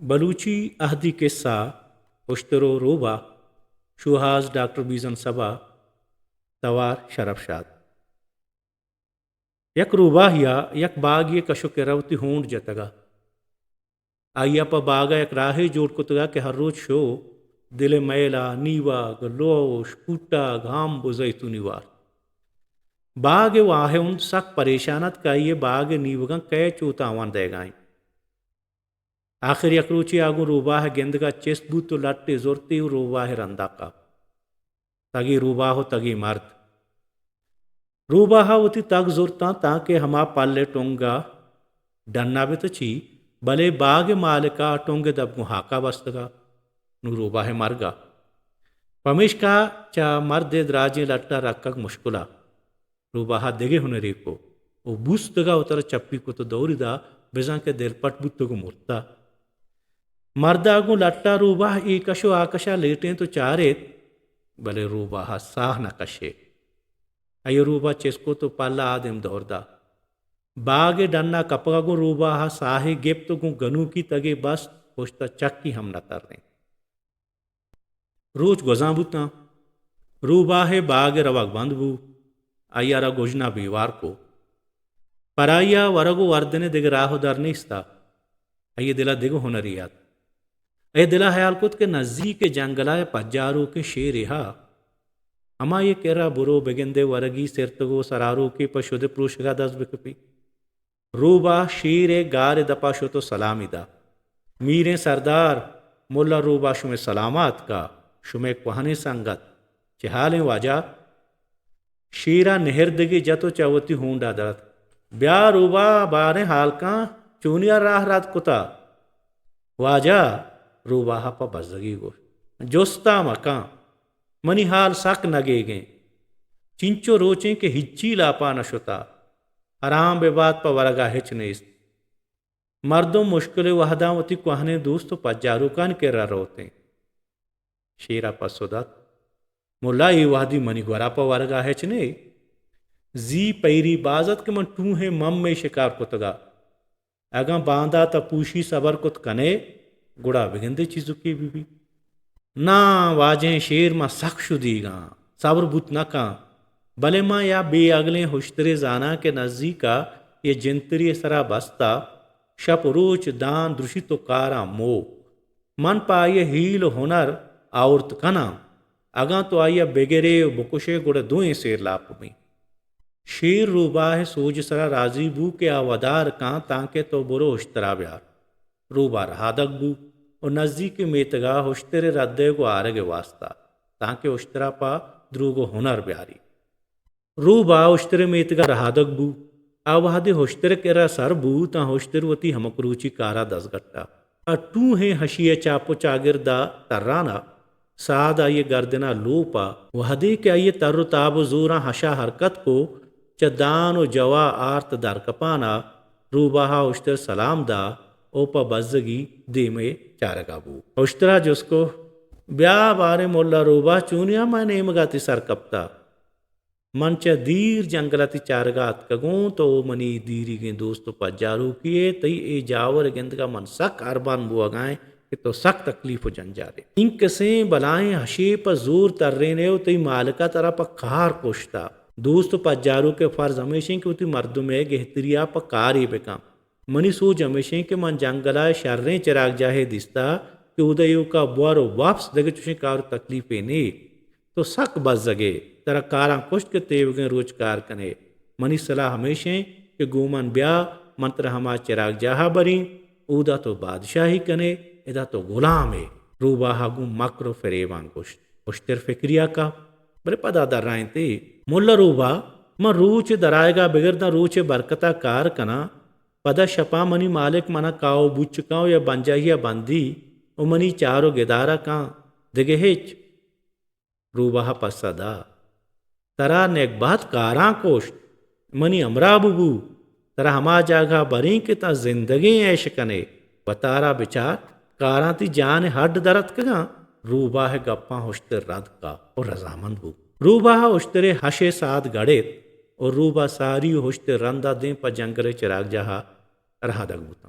بلوچی اہدی قصہ اشترو روبا شوہاز ڈاکٹر بیزن صبا توار شرفشاد یک روباہیا یک باغ یہ کشو کے روتی ہونڈ جتگا آئیا پا باغا یک راہے جوڑ کتگا کہ ہر روز شو دل میلا نیوا گلوش کوٹا گھام بزیتونی وار باغ واہے ان سک پریشانت کا یہ باغ نیوگاں کئے چوتا آوان دے گائیں آخر یک روچی آگو روباہ گندگا چست بود تو لٹے زورتی روباہ رندہ کا تگی روباہو تگی مرد روباہا ہوتی تگ زورتا تاکہ ہما پالے ٹونگا ڈننا بھی تو چی بلے باغ مالکا ٹونگے دب محاکا بستگا نو روباہ مرگا پمیشکا چا مرد دراجیں لٹا رکھک مشکلا روباہا دگے ہنری کو او بوستگا اتر چپی کو تو دوری دا بزن کے دل پٹ بوتگو مرتا مرداگو لٹا روباہ ایکشو آکشا لیٹیں تو چاریت بلے روباہ ساہ نہ کشے ایو روبا چسکو تو پالا آدم دور دا باغ ڈننا کپگا گو روباہ ساہی گپت گو گنو کی تگے بس پوشتا چکی ہم نہ کر رہے روچ گزاں بوتا روباہ باغ رواق بند بو ایارا گوجنا بیوار کو پرایا ورگو وردنے دگ راہو در نیستا ای دلا دگو ہنریات اے دلا خیال کت کے نزدیک جنگلائے پجارو کے شیر ہا اما یہ کرا برو بگندے ورگی سرتگو سرارو کے پشود پروشگا دس بکپی روبا شیر گار دپا شو تو سلامی دا میرے سردار مولا روبا شمیں سلامات کا شمیں کوہنے سنگت چہالیں واجہ شیرہ نہردگی جتو چاوتی ہونڈا درد بیا روبا بارے حال کان چونیا راہ رات کتا واجہ روباہ پا بزدگی گو جوستا مکان منی حال سک نگے گئیں چنچو روچیں کہ ہچی لاپا نشتا آرام بے بات پا ورگا ہچ نیست مردوں مشکل وحداں وتی کوہنے دوستو پا جاروکان کے را روتے شیرہ پا صدت مولا ای وحدی منی گورا پا ورگا ہچ نے زی پیری بازت کے من ٹوہے مم میں شکار کتگا اگاں باندھا تا پوشی صبر کت کنے گڑا بگندے چیزو کی بھی نا واجیں شیر ما سخ شدی گا صبر بوت نہ کان بلے ماں یا بے اگلے ہوشترے زانا کے نزدیکا یہ جنتری سرا بستا شپ روچ دان درشی تو کارا مو من پا یہ ہیل ہنر آورت کنا اگاں تو آیا بگرے بکشے گڑا دوئیں سیر لاپ میں شیر روباہ سوج سرا راضی بو کے آودار کان تانکہ تو برو اشترا بیار روبا رہا دک بو اور نزدیک میتگا ہوشترے ردے کو آرگے واسطہ تاکہ اشترا پا دروگو ہنر بیاری روبا اشترے میتگا رہا دک بو آوہدے ہوشترے کرا سر بو تا ہوشتر وتی ہمکروچی کارا دس گٹا اٹو ہیں حشیہ چاپو چاگردہ ترانا ساد آئیے گردنا لوپا وحدے کے آئیے تر و تاب و زورا حشا حرکت کو چدان و جوا آرت در کپانا روباہا اشتر سلام دا اوپا بزگی دے میں چارگا بو اشترا جس کو بیا بارے مولا روبا چونیا میں نیمگاتی سر کپتا منچا دیر جنگلاتی چارگات کگوں تو منی دیری گیں دوستو پا جارو کیے تی اے جاور گندگا من سک اربان بو اگائیں کہ تو سک تکلیف و جنجارے ان کسیں بلائیں حشی پا زور تر رہنے ہو تی مالکا ترا پا کار کوشتا دوست پا جارو کے فرض ہمیشیں کہ تی مردوں میں گہتریا پا کاری بکام منی سوچ ہمیشیں کہ من جنگلائے شرریں چراغ جاہے دستا کہ ادھیو کا بوارو واپس دگے چوشیں کارو تکلیفیں نہیں تو سک بز زگے ترا کاراں کشت کے تیوگیں روچ کار کنے منی صلاح ہمیشیں کہ گومن بیا منتر ہما چراغ جاہا بریں اودا تو بادشاہی کنے ادا تو غلام ہے روباہا گو مکر و فریبان کشت اشتر فکریا کا بلے پدا در رائیں تے مولا روبا من روچ درائے گا بگردہ روچ برکتا کار کنا پدا شپا منی مالک منا کاؤ بچ کاؤ یا بنجاہیا بندی او منی چارو گدارا کان دگے ہچ روباہا پسدا ترا نیک بات کاراں کوشت منی امراب بو ترا ہما جاگہ بریں کہ تا زندگی عیش کنے بتارا بچار کاراں تی جان ہڈ درد کگاں روباہ گپاں ہوشتر رد کا اور رضامند بو روباہ اشترے ہشے ساتھ گڑے اور روبا ساری ہوشتر رندہ دیں پا جنگرے چراغ جہاں رہا دگ بوتا